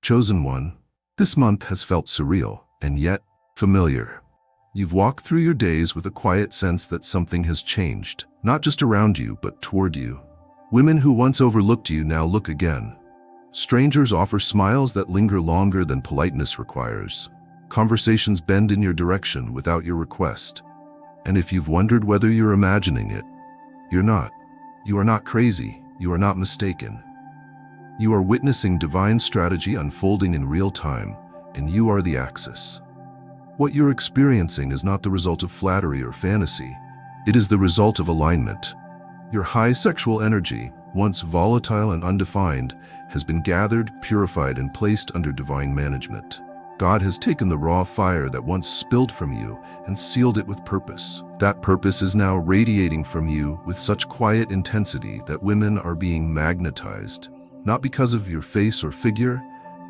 Chosen one, this month has felt surreal, and yet familiar. You've walked through your days with a quiet sense that something has changed, not just around you, but toward you. Women who once overlooked you now look again. Strangers offer smiles that linger longer than politeness requires. Conversations bend in your direction without your request. And if you've wondered whether you're imagining it, you're not. You are not crazy. You are not mistaken. You are witnessing divine strategy unfolding in real time, and you are the axis. What you're experiencing is not the result of flattery or fantasy. It is the result of alignment. Your high sexual energy, once volatile and undefined, has been gathered, purified, and placed under divine management. God has taken the raw fire that once spilled from you and sealed it with purpose. That purpose is now radiating from you with such quiet intensity that women are being magnetized, not because of your face or figure,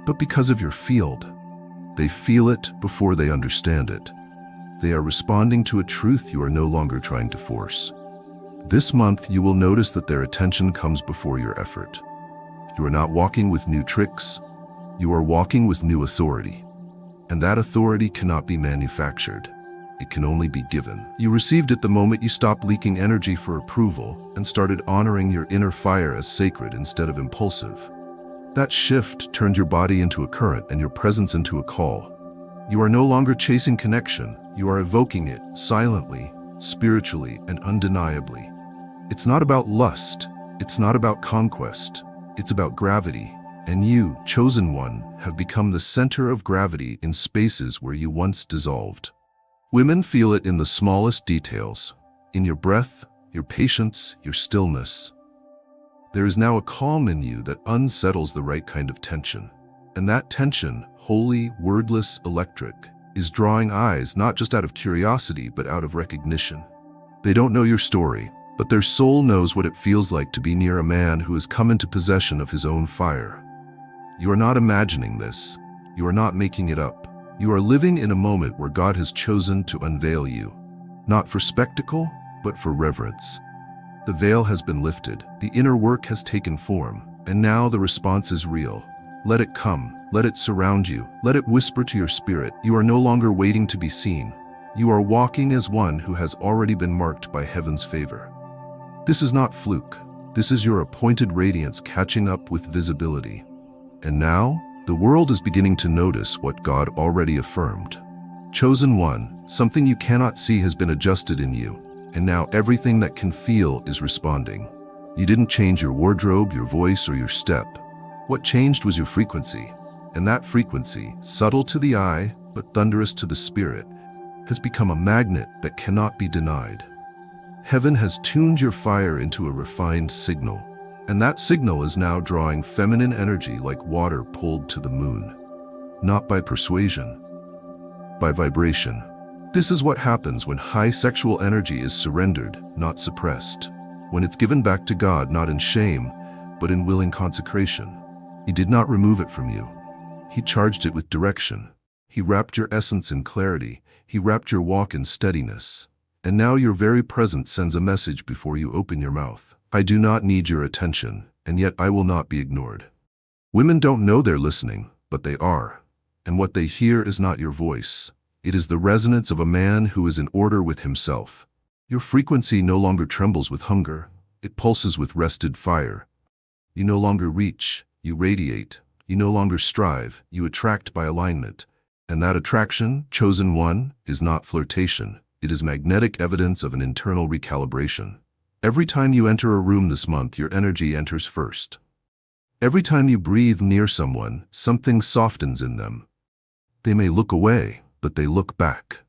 but because of your field. They feel it before they understand it. They are responding to a truth you are no longer trying to force. This month, you will notice that their attention comes before your effort. You are not walking with new tricks. You are walking with new authority. And that authority cannot be manufactured. It can only be given. You received it the moment you stopped leaking energy for approval and started honoring your inner fire as sacred instead of impulsive. That shift turned your body into a current and your presence into a call. You are no longer chasing connection. You are evoking it silently, spiritually, and undeniably. It's not about lust. It's not about conquest. It's about gravity. And you, chosen one, have become the center of gravity in spaces where you once dissolved. Women feel it in the smallest details, in your breath, your patience, your stillness. There is now a calm in you that unsettles the right kind of tension. And that tension, holy, wordless, electric, is drawing eyes not just out of curiosity but out of recognition. They don't know your story, but their soul knows what it feels like to be near a man who has come into possession of his own fire. You are not imagining this. You are not making it up. You are living in a moment where God has chosen to unveil you, not for spectacle, but for reverence. The veil has been lifted, the inner work has taken form, and now the response is real. Let it come, let it surround you, let it whisper to your spirit. You are no longer waiting to be seen. You are walking as one who has already been marked by heaven's favor. This is not fluke. This is your appointed radiance catching up with visibility. And now, the world is beginning to notice what God already affirmed. Chosen one, something you cannot see has been adjusted in you, and now everything that can feel is responding. You didn't change your wardrobe, your voice, or your step. What changed was your frequency, and that frequency, subtle to the eye, but thunderous to the spirit, has become a magnet that cannot be denied. Heaven has tuned your fire into a refined signal, and that signal is now drawing feminine energy like water pulled to the moon. Not by persuasion, by vibration. This is what happens when high sexual energy is surrendered, not suppressed. When it's given back to God, not in shame, but in willing consecration. He did not remove it from you. He charged it with direction. He wrapped your essence in clarity. He wrapped your walk in steadiness. And now your very presence sends a message before you open your mouth. I do not need your attention, and yet I will not be ignored. Women don't know they're listening, but they are. And what they hear is not your voice. It is the resonance of a man who is in order with himself. Your frequency no longer trembles with hunger. It pulses with rested fire. You no longer reach, you radiate. You no longer strive, you attract by alignment. And that attraction, chosen one, is not flirtation. It is magnetic evidence of an internal recalibration. Every time you enter a room this month, your energy enters first. Every time you breathe near someone, something softens in them. They may look away, but they look back.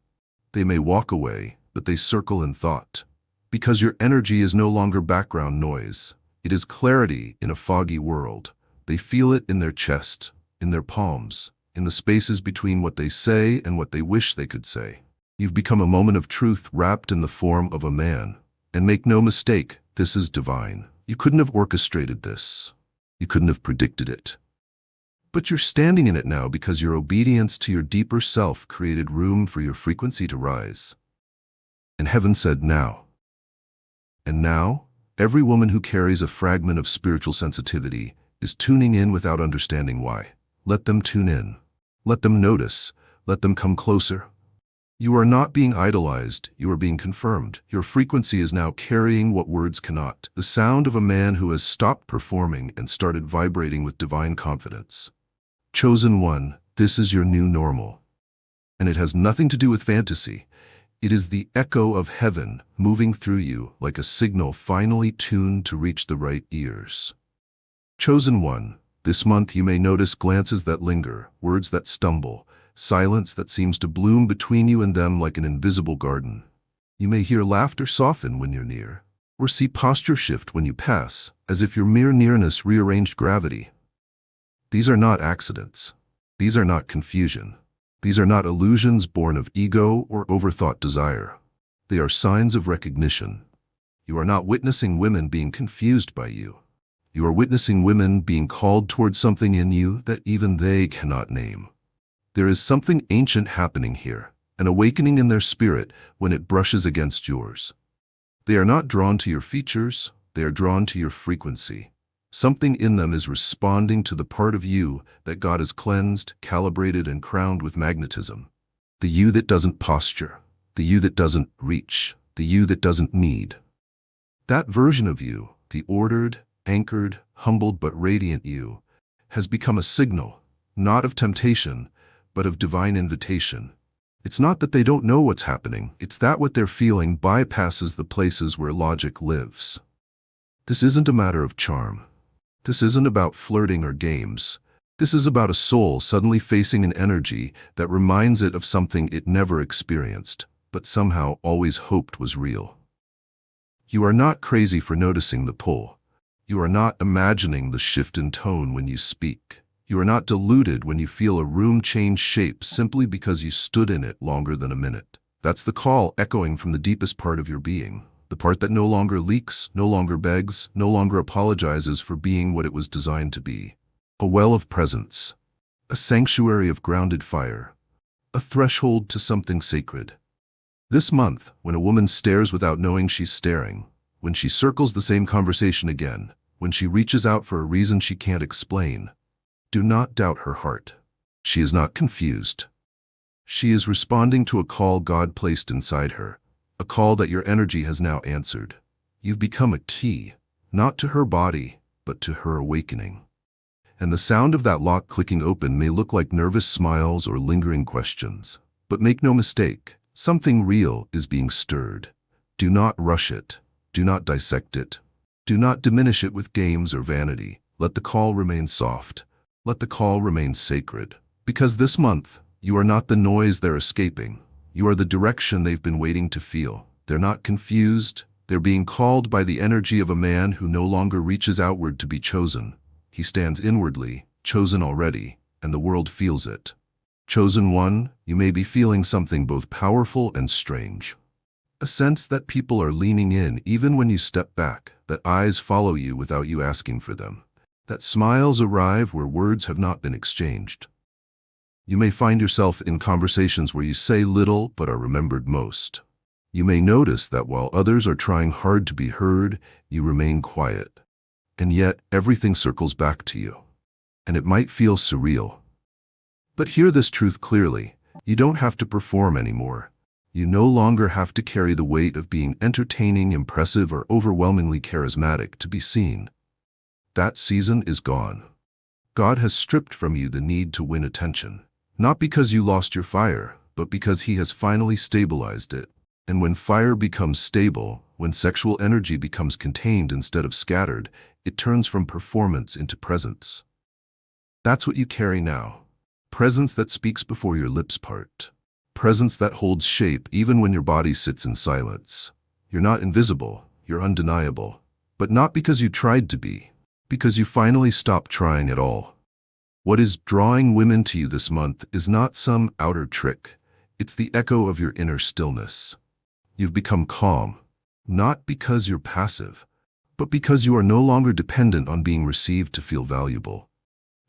They may walk away, but they circle in thought. Because your energy is no longer background noise. It is clarity in a foggy world. They feel it in their chest, in their palms, in the spaces between what they say and what they wish they could say. You've become a moment of truth wrapped in the form of a man. And make no mistake, this is divine. You couldn't have orchestrated this. You couldn't have predicted it. But you're standing in it now because your obedience to your deeper self created room for your frequency to rise. And heaven said now. And now, every woman who carries a fragment of spiritual sensitivity is tuning in without understanding why. Let them tune in. Let them notice. Let them come closer. You are not being idolized, you are being confirmed. Your frequency is now carrying what words cannot. The sound of a man who has stopped performing and started vibrating with divine confidence. Chosen one, this is your new normal. And it has nothing to do with fantasy. It is the echo of heaven moving through you like a signal finally tuned to reach the right ears. Chosen one, this month you may notice glances that linger, words that stumble, silence that seems to bloom between you and them like an invisible garden. You may hear laughter soften when you're near, or see posture shift when you pass, as if your mere nearness rearranged gravity. These are not accidents. These are not confusion. These are not illusions born of ego or overthought desire. They are signs of recognition. You are not witnessing women being confused by you. You are witnessing women being called towards something in you that even they cannot name. There is something ancient happening here, an awakening in their spirit when it brushes against yours. They are not drawn to your features, they are drawn to your frequency. Something in them is responding to the part of you that God has cleansed, calibrated, and crowned with magnetism. The you that doesn't posture, the you that doesn't reach, the you that doesn't need. That version of you, the ordered, anchored, humbled but radiant you, has become a signal, not of temptation, but of divine invitation. It's not that they don't know what's happening, it's that what they're feeling bypasses the places where logic lives. This isn't a matter of charm. This isn't about flirting or games. This is about a soul suddenly facing an energy that reminds it of something it never experienced, but somehow always hoped was real. You are not crazy for noticing the pull. You are not imagining the shift in tone when you speak. You are not deluded when you feel a room change shape simply because you stood in it longer than a minute. That's the call echoing from the deepest part of your being. The part that no longer leaks, no longer begs, no longer apologizes for being what it was designed to be. A well of presence, a sanctuary of grounded fire, a threshold to something sacred. This month, when a woman stares without knowing she's staring, when she circles the same conversation again, when she reaches out for a reason she can't explain, do not doubt her heart. She is not confused. She is responding to a call God placed inside her. A call that your energy has now answered. You've become a key, not to her body, but to her awakening. And the sound of that lock clicking open may look like nervous smiles or lingering questions. But make no mistake, something real is being stirred. Do not rush it. Do not dissect it. Do not diminish it with games or vanity. Let the call remain soft. Let the call remain sacred. Because this month, you are not the noise they're escaping. You are the direction they've been waiting to feel. They're not confused. They're being called by the energy of a man who no longer reaches outward to be chosen. He stands inwardly, chosen already, and the world feels it. Chosen one, you may be feeling something both powerful and strange. A sense that people are leaning in even when you step back, that eyes follow you without you asking for them, that smiles arrive where words have not been exchanged. You may find yourself in conversations where you say little but are remembered most. You may notice that while others are trying hard to be heard, you remain quiet. And yet, everything circles back to you. And it might feel surreal. But hear this truth clearly. You don't have to perform anymore. You no longer have to carry the weight of being entertaining, impressive, or overwhelmingly charismatic to be seen. That season is gone. God has stripped from you the need to win attention. Not because you lost your fire, but because He has finally stabilized it. And when fire becomes stable, when sexual energy becomes contained instead of scattered, it turns from performance into presence. That's what you carry now. Presence that speaks before your lips part. Presence that holds shape even when your body sits in silence. You're not invisible, you're undeniable. But not because you tried to be, because you finally stopped trying at all. What is drawing women to you this month is not some outer trick. It's the echo of your inner stillness. You've become calm, not because you're passive, but because you are no longer dependent on being received to feel valuable.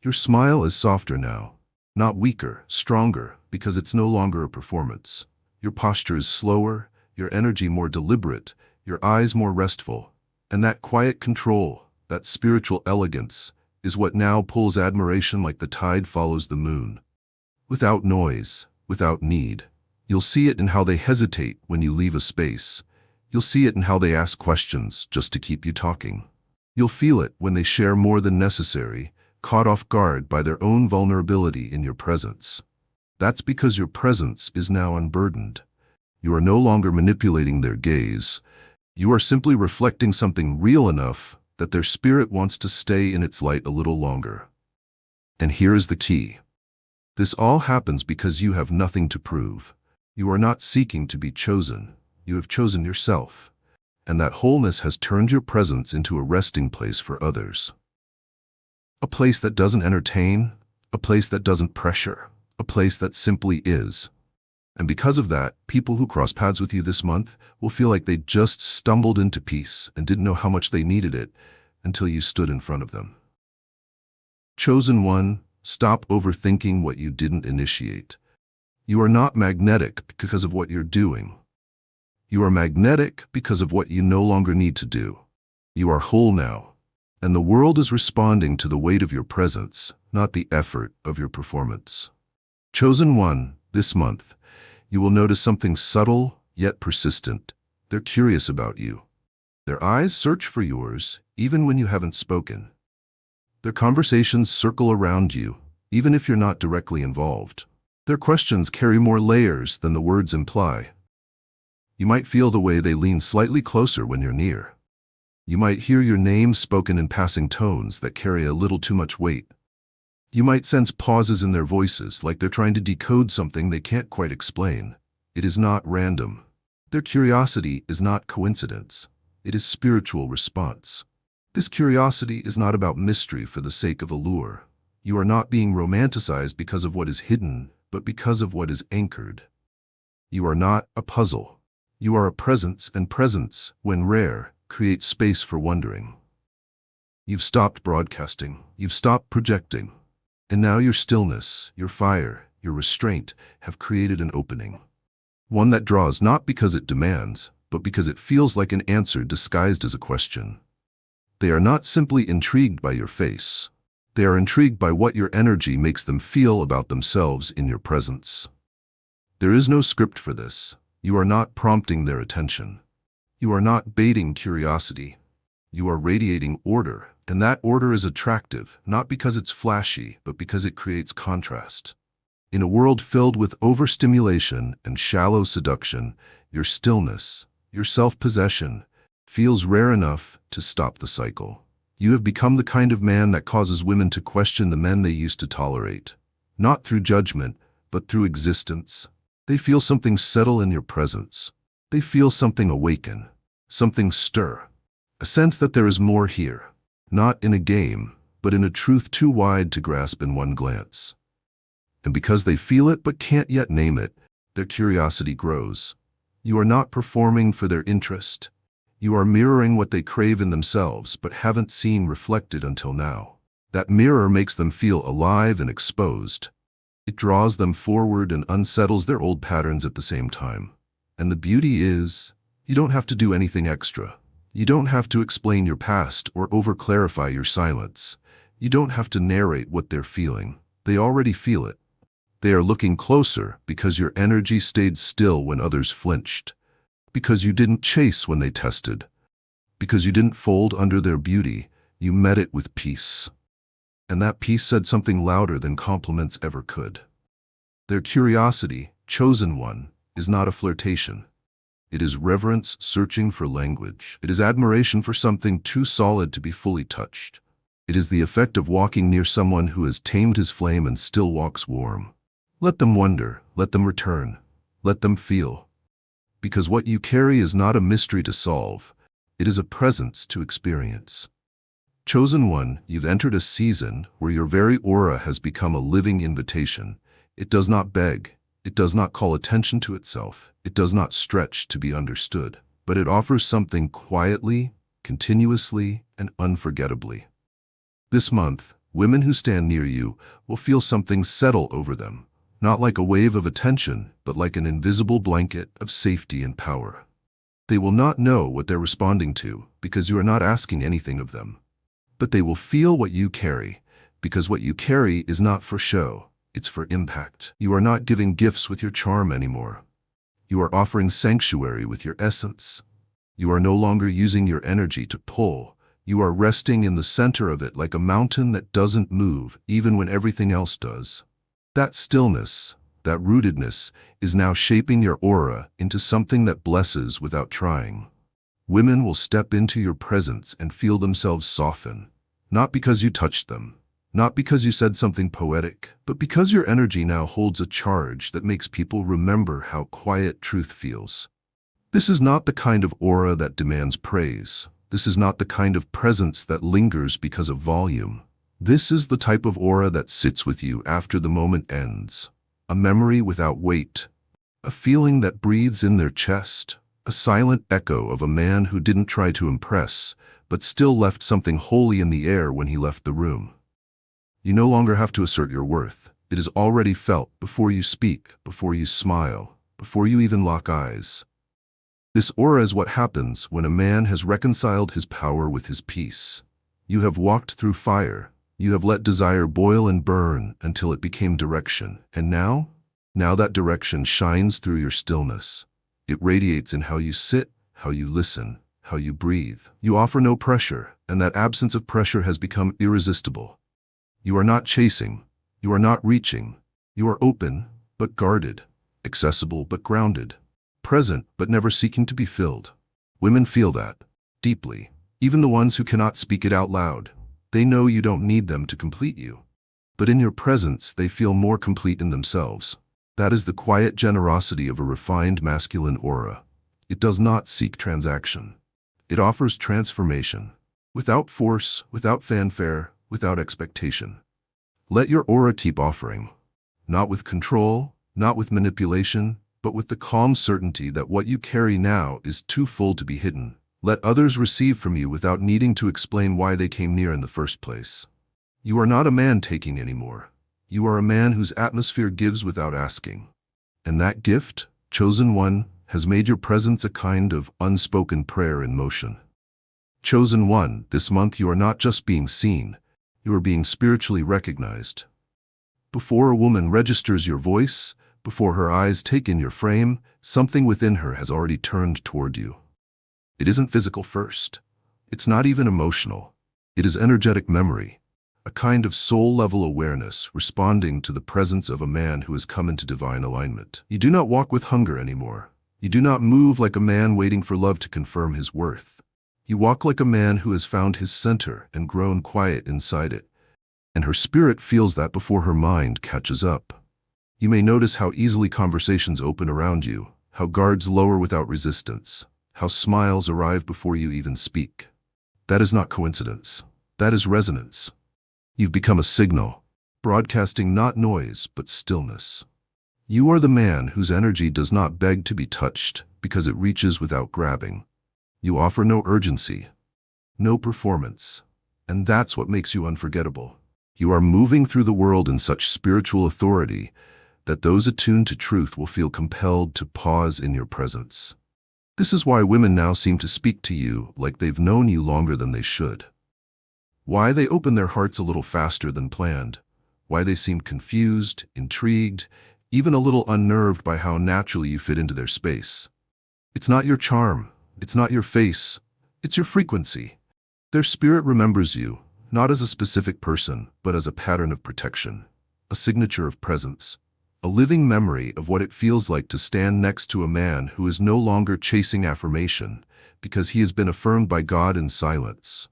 Your smile is softer now, not weaker, stronger, because it's no longer a performance. Your posture is slower, your energy more deliberate, your eyes more restful, and that quiet control, that spiritual elegance, is what now pulls admiration like the tide follows the moon. Without noise, without need. You'll see it in how they hesitate when you leave a space. You'll see it in how they ask questions just to keep you talking. You'll feel it when they share more than necessary, caught off guard by their own vulnerability in your presence. That's because your presence is now unburdened. You are no longer manipulating their gaze. You are simply reflecting something real enough that their spirit wants to stay in its light a little longer. And here is the key. This all happens because you have nothing to prove. You are not seeking to be chosen. You have chosen yourself. And that wholeness has turned your presence into a resting place for others. A place that doesn't entertain, a place that doesn't pressure, a place that simply is. And because of that, people who cross paths with you this month will feel like they just stumbled into peace and didn't know how much they needed it until you stood in front of them. Chosen one, stop overthinking what you didn't initiate. You are not magnetic because of what you're doing. You are magnetic because of what you no longer need to do. You are whole now, and the world is responding to the weight of your presence, not the effort of your performance. Chosen one, this month, you will notice something subtle yet persistent. They're curious about you. Their eyes search for yours, even when you haven't spoken. Their conversations circle around you, even if you're not directly involved. Their questions carry more layers than the words imply. You might feel the way they lean slightly closer when you're near. You might hear your name spoken in passing tones that carry a little too much weight. You might sense pauses in their voices, like they're trying to decode something they can't quite explain. It is not random. Their curiosity is not coincidence. It is spiritual response. This curiosity is not about mystery for the sake of allure. You are not being romanticized because of what is hidden, but because of what is anchored. You are not a puzzle. You are a presence, and presence, when rare, creates space for wondering. You've stopped broadcasting. You've stopped projecting. And now your stillness, your fire, your restraint have created an opening. One that draws not because it demands, but because it feels like an answer disguised as a question. They are not simply intrigued by your face. They are intrigued by what your energy makes them feel about themselves in your presence. There is no script for this. You are not prompting their attention. You are not baiting curiosity. You are radiating order. And that order is attractive, not because it's flashy, but because it creates contrast. In a world filled with overstimulation and shallow seduction, your stillness, your self-possession, feels rare enough to stop the cycle. You have become the kind of man that causes women to question the men they used to tolerate. Not through judgment, but through existence. They feel something settle in your presence. They feel something awaken, something stir. A sense that there is more here. Not in a game, but in a truth too wide to grasp in one glance. And because they feel it but can't yet name it, their curiosity grows. You are not performing for their interest. You are mirroring what they crave in themselves but haven't seen reflected until now. That mirror makes them feel alive and exposed. It draws them forward and unsettles their old patterns at the same time. And the beauty is, you don't have to do anything extra. You don't have to explain your past or over-clarify your silence. You don't have to narrate what they're feeling. They already feel it. They are looking closer because your energy stayed still when others flinched. Because you didn't chase when they tested. Because you didn't fold under their beauty. You met it with peace. And that peace said something louder than compliments ever could. Their curiosity, chosen one, is not a flirtation. It is reverence searching for language. It is admiration for something too solid to be fully touched. It is the effect of walking near someone who has tamed his flame and still walks warm. Let them wonder, let them return, let them feel. Because what you carry is not a mystery to solve, it is a presence to experience. Chosen one, you've entered a season where your very aura has become a living invitation. It does not beg. It does not call attention to itself. It does not stretch to be understood, but it offers something quietly, continuously, and unforgettably. This month, women who stand near you will feel something settle over them, not like a wave of attention, but like an invisible blanket of safety and power. They will not know what they're responding to because you are not asking anything of them. but they will feel what you carry, because what you carry is not for show, it's for impact. You are not giving gifts with your charm anymore. You are offering sanctuary with your essence. You are no longer using your energy to pull. You are resting in the center of it like a mountain that doesn't move even when everything else does. That stillness, that rootedness, is now shaping your aura into something that blesses without trying. Women will step into your presence and feel themselves soften, not because you touched them, not because you said something poetic, but because your energy now holds a charge that makes people remember how quiet truth feels. This is not the kind of aura that demands praise. This is not the kind of presence that lingers because of volume. This is the type of aura that sits with you after the moment ends. A memory without weight. A feeling that breathes in their chest. A silent echo of a man who didn't try to impress, but still left something holy in the air when he left the room. You no longer have to assert your worth. It is already felt before you speak, before you smile, before you even lock eyes. This aura is what happens when a man has reconciled his power with his peace. You have walked through fire. You have let desire boil and burn until it became direction. And now that direction shines through your stillness. It radiates in how you sit, how you listen, how you breathe. You offer no pressure, and that absence of pressure has become irresistible. You are not chasing. You are not reaching. You are open, but guarded. Accessible, but grounded. Present, but never seeking to be filled. Women feel that, deeply. Even the ones who cannot speak it out loud. They know you don't need them to complete you. But in your presence, they feel more complete in themselves. That is the quiet generosity of a refined masculine aura. It does not seek transaction. It offers transformation. Without force, without fanfare, without expectation. Let your aura keep offering. Not with control, not with manipulation, but with the calm certainty that what you carry now is too full to be hidden. Let others receive from you without needing to explain why they came near in the first place. You are not a man taking anymore. You are a man whose atmosphere gives without asking. And that gift, chosen one, has made your presence a kind of unspoken prayer in motion. Chosen one, this month you are not just being seen, you are being spiritually recognized. Before a woman registers your voice, before her eyes take in your frame, something within her has already turned toward you. It isn't physical first. It's not even emotional. It is energetic memory, a kind of soul-level awareness responding to the presence of a man who has come into divine alignment. You do not walk with hunger anymore. You do not move like a man waiting for love to confirm his worth. You walk like a man who has found his center and grown quiet inside it. And her spirit feels that before her mind catches up. You may notice how easily conversations open around you, how guards lower without resistance, how smiles arrive before you even speak. That is not coincidence. That is resonance. You've become a signal, broadcasting not noise, but stillness. You are the man whose energy does not beg to be touched because it reaches without grabbing. You offer no urgency, no performance, and that's what makes you unforgettable. You are moving through the world in such spiritual authority that those attuned to truth will feel compelled to pause in your presence. This is why women now seem to speak to you like they've known you longer than they should. Why they open their hearts a little faster than planned. Why they seem confused, intrigued, even a little unnerved by how naturally you fit into their space. It's not your charm. It's not your face. It's your frequency. Their spirit remembers you, not as a specific person, but as a pattern of protection, a signature of presence. A living memory of what it feels like to stand next to a man who is no longer chasing affirmation because he has been affirmed by God in silence.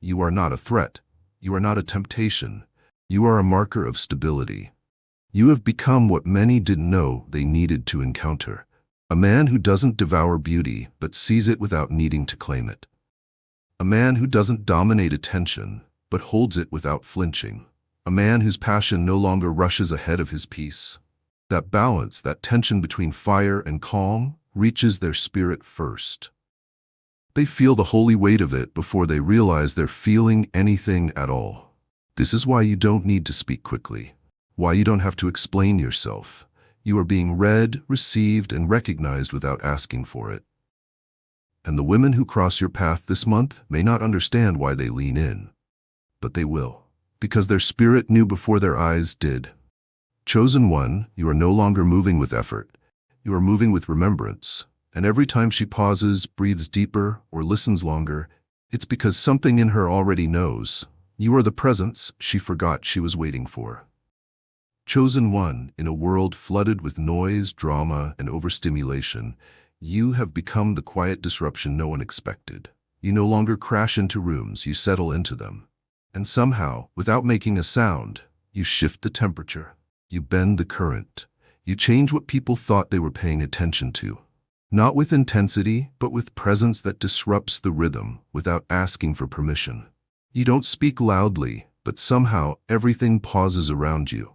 You are not a threat. You are not a temptation. You are a marker of stability. You have become what many didn't know they needed to encounter. A man who doesn't devour beauty but sees it without needing to claim it. A man who doesn't dominate attention but holds it without flinching. A man whose passion no longer rushes ahead of his peace. That balance, that tension between fire and calm, reaches their spirit first. They feel the holy weight of it before they realize they're feeling anything at all. This is why you don't need to speak quickly, why you don't have to explain yourself. You are being read, received, and recognized without asking for it. And the women who cross your path this month may not understand why they lean in. but they will, because their spirit knew before their eyes did. Chosen one, you are no longer moving with effort. You are moving with remembrance, and every time she pauses, breathes deeper, or listens longer, it's because something in her already knows. You are the presence she forgot she was waiting for. Chosen one, in a world flooded with noise, drama, and overstimulation, you have become the quiet disruption no one expected. You no longer crash into rooms, you settle into them. And somehow, without making a sound, you shift the temperature. You bend the current. You change what people thought they were paying attention to. Not with intensity, but with presence that disrupts the rhythm without asking for permission. You don't speak loudly, but somehow everything pauses around you.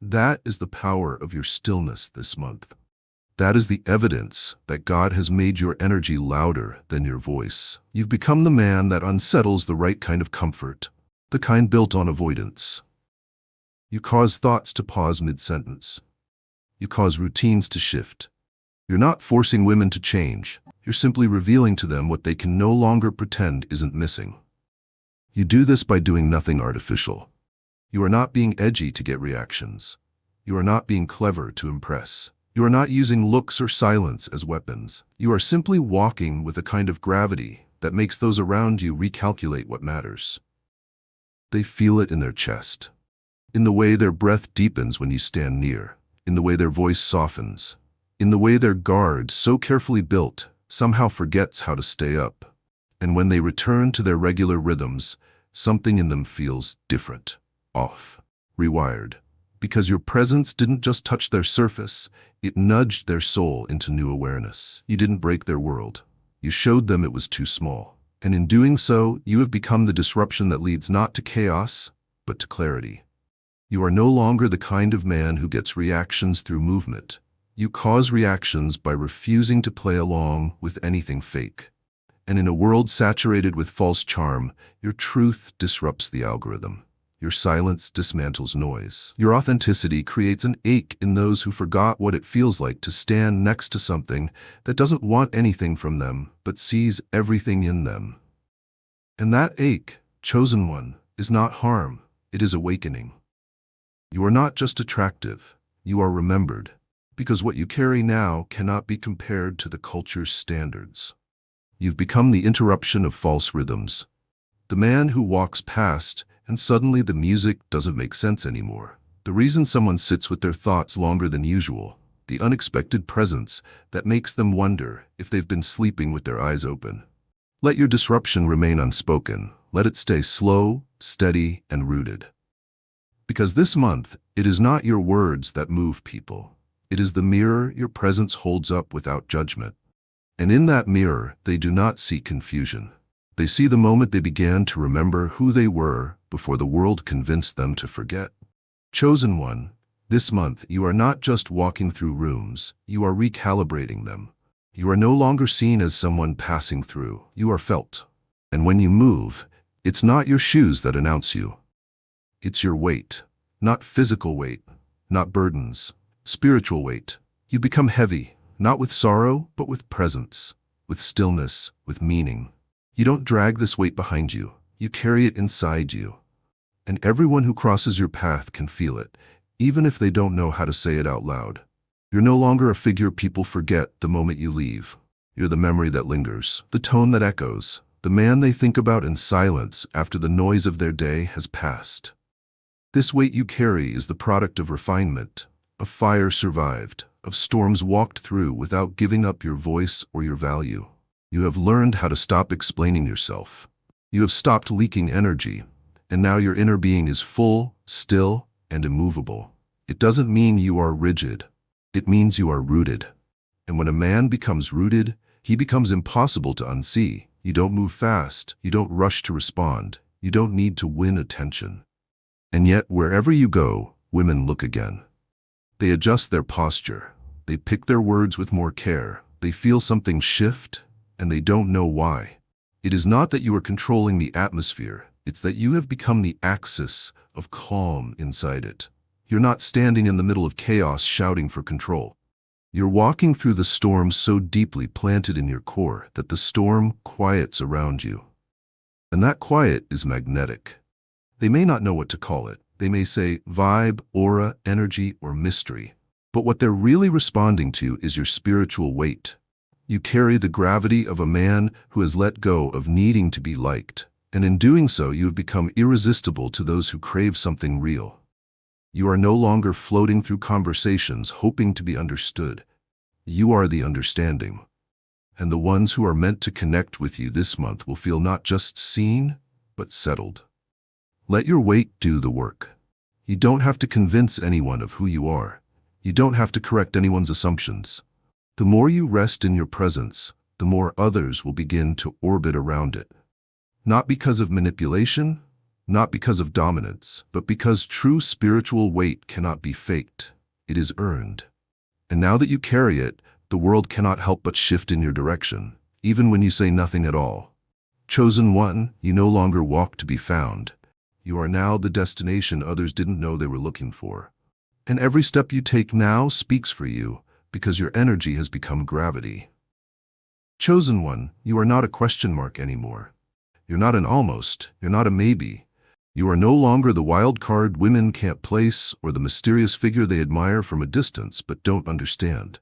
That is the power of your stillness this month. That is the evidence that God has made your energy louder than your voice. You've become the man that unsettles the right kind of comfort, the kind built on avoidance. You cause thoughts to pause mid-sentence. You cause routines to shift. You're not forcing women to change. You're simply revealing to them what they can no longer pretend isn't missing. You do this by doing nothing artificial. You are not being edgy to get reactions. You are not being clever to impress. You are not using looks or silence as weapons. You are simply walking with a kind of gravity that makes those around you recalculate what matters. They feel it in their chest, in the way their breath deepens when you stand near, in the way their voice softens, in the way their guard, so carefully built, somehow forgets how to stay up. And when they return to their regular rhythms, something in them feels different, off, rewired. Because your presence didn't just touch their surface, it nudged their soul into new awareness. You didn't break their world. You showed them it was too small. And in doing so, you have become the disruption that leads not to chaos, but to clarity. You are no longer the kind of man who gets reactions through movement. You cause reactions by refusing to play along with anything fake. And in a world saturated with false charm, your truth disrupts the algorithm. Your silence dismantles noise. Your authenticity creates an ache in those who forgot what it feels like to stand next to something that doesn't want anything from them, but sees everything in them. And that ache, chosen one, is not harm, it is awakening. You are not just attractive, you are remembered, because what you carry now cannot be compared to the culture's standards. You've become the interruption of false rhythms, the man who walks past and suddenly the music doesn't make sense anymore. The reason someone sits with their thoughts longer than usual, the unexpected presence that makes them wonder if they've been sleeping with their eyes open. Let your disruption remain unspoken. Let it stay slow, steady, and rooted. Because this month, it is not your words that move people. It is the mirror your presence holds up without judgment. And in that mirror, they do not see confusion. They see the moment they began to remember who they were before the world convinced them to forget. Chosen one, this month you are not just walking through rooms, you are recalibrating them. You are no longer seen as someone passing through, you are felt. And when you move, it's not your shoes that announce you. It's your weight, not physical weight, not burdens, spiritual weight. You become heavy, not with sorrow, but with presence, with stillness, with meaning. You don't drag this weight behind you, you carry it inside you. And everyone who crosses your path can feel it, even if they don't know how to say it out loud. You're no longer a figure people forget the moment you leave. You're the memory that lingers, the tone that echoes, the man they think about in silence after the noise of their day has passed. This weight you carry is the product of refinement, of fire survived, of storms walked through without giving up your voice or your value. You have learned how to stop explaining yourself. You have stopped leaking energy, and now your inner being is full, still, and immovable. It doesn't mean you are rigid. It means you are rooted. And when a man becomes rooted, he becomes impossible to unsee. You don't move fast. You don't rush to respond. You don't need to win attention. And yet, wherever you go, women look again. They adjust their posture. They pick their words with more care. They feel something shift, and they don't know why. It is not that you are controlling the atmosphere, it's that you have become the axis of calm inside it. You're not standing in the middle of chaos shouting for control. You're walking through the storm so deeply planted in your core that the storm quiets around you. And that quiet is magnetic. They may not know what to call it. They may say vibe, aura, energy, or mystery. But what they're really responding to is your spiritual weight. You carry the gravity of a man who has let go of needing to be liked, and in doing so you have become irresistible to those who crave something real. You are no longer floating through conversations hoping to be understood. You are the understanding. And the ones who are meant to connect with you this month will feel not just seen, but settled. Let your weight do the work. You don't have to convince anyone of who you are. You don't have to correct anyone's assumptions. The more you rest in your presence, the more others will begin to orbit around it. Not because of manipulation, not because of dominance, but because true spiritual weight cannot be faked. It is earned. And now that you carry it, the world cannot help but shift in your direction, even when you say nothing at all. Chosen one, you no longer walk to be found. You are now the destination others didn't know they were looking for. And every step you take now speaks for you, because your energy has become gravity. Chosen one, you are not a question mark anymore. You're not an almost, you're not a maybe. You are no longer the wild card women can't place or the mysterious figure they admire from a distance but don't understand.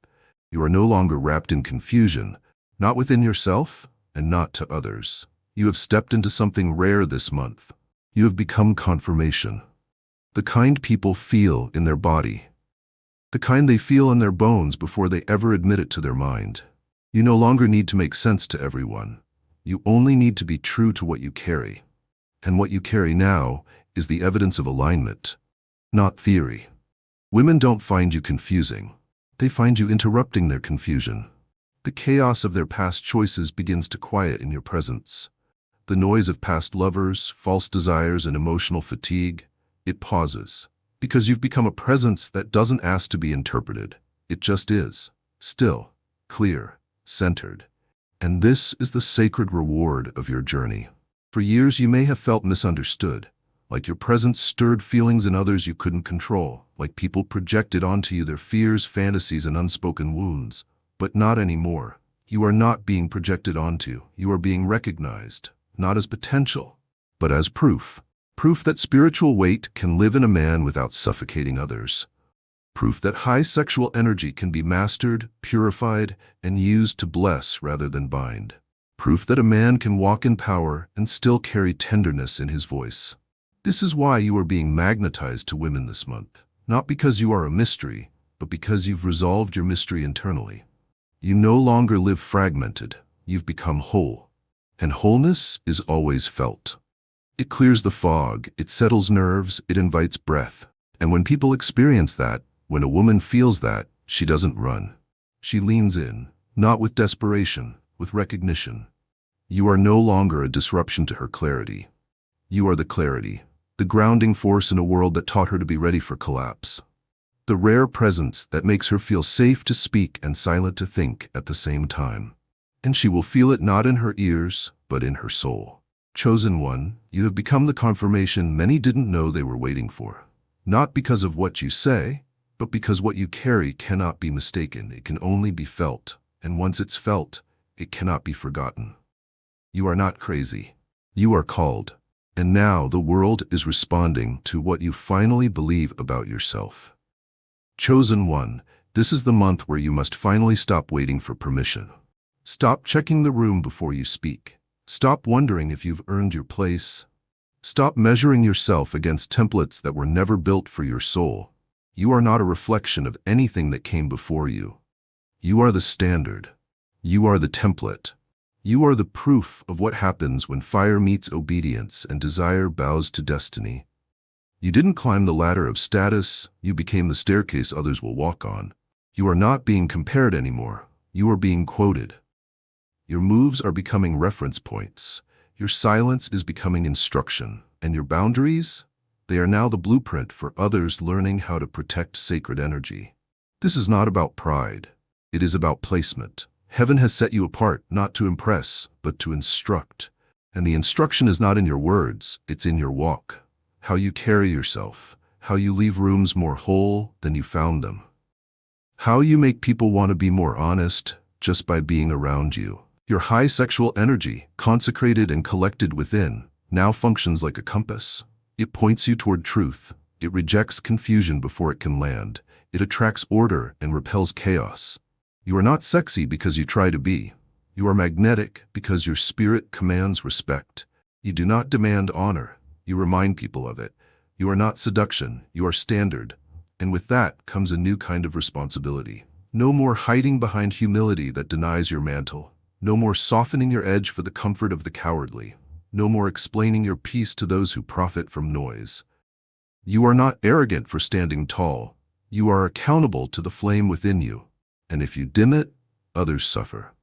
You are no longer wrapped in confusion, not within yourself and not to others. You have stepped into something rare this month. You have become confirmation. The kind people feel in their body. The kind they feel in their bones before they ever admit it to their mind. You no longer need to make sense to everyone. You only need to be true to what you carry. And what you carry now is the evidence of alignment, not theory. Women don't find you confusing. They find you interrupting their confusion. The chaos of their past choices begins to quiet in your presence. The noise of past lovers, false desires, and emotional fatigue, it pauses. Because you've become a presence that doesn't ask to be interpreted. It just is. Still, clear, centered. And this is the sacred reward of your journey. For years you may have felt misunderstood, like your presence stirred feelings in others you couldn't control, like people projected onto you their fears, fantasies, and unspoken wounds. But not anymore. You are not being projected onto. You are being recognized, not as potential, but as proof. Proof that spiritual weight can live in a man without suffocating others. Proof that high sexual energy can be mastered, purified, and used to bless rather than bind. Proof that a man can walk in power and still carry tenderness in his voice. This is why you are being magnetized to women this month. Not because you are a mystery, but because you've resolved your mystery internally. You no longer live fragmented. You've become whole. And wholeness is always felt. It clears the fog, it settles nerves, it invites breath. And when people experience that, when a woman feels that, she doesn't run. She leans in, not with desperation, with recognition. You are no longer a disruption to her clarity. You are the clarity, the grounding force in a world that taught her to be ready for collapse. The rare presence that makes her feel safe to speak and silent to think at the same time. And she will feel it not in her ears, but in her soul. Chosen one, you have become the confirmation many didn't know they were waiting for. Not because of what you say, but because what you carry cannot be mistaken. It can only be felt, and once it's felt, it cannot be forgotten. You are not crazy. You are called. And now the world is responding to what you finally believe about yourself. Chosen one, this is the month where you must finally stop waiting for permission. Stop checking the room before you speak. Stop wondering if you've earned your place. Stop measuring yourself against templates that were never built for your soul. You are not a reflection of anything that came before you. You are the standard. You are the template. You are the proof of what happens when fire meets obedience and desire bows to destiny. You didn't climb the ladder of status, you became the staircase others will walk on. You are not being compared anymore. You are being quoted. Your moves are becoming reference points. Your silence is becoming instruction. And your boundaries? They are now the blueprint for others learning how to protect sacred energy. This is not about pride. It is about placement. Heaven has set you apart not to impress, but to instruct. And the instruction is not in your words, it's in your walk. How you carry yourself. How you leave rooms more whole than you found them. How you make people want to be more honest just by being around you. Your high sexual energy, consecrated and collected within, now functions like a compass. It points you toward truth. It rejects confusion before it can land. It attracts order and repels chaos. You are not sexy because you try to be. You are magnetic because your spirit commands respect. You do not demand honor. You remind people of it. You are not seduction. You are standard. And with that comes a new kind of responsibility. No more hiding behind humility that denies your mantle. No more softening your edge for the comfort of the cowardly. No more explaining your peace to those who profit from noise. You are not arrogant for standing tall. You are accountable to the flame within you. And if you dim it, others suffer.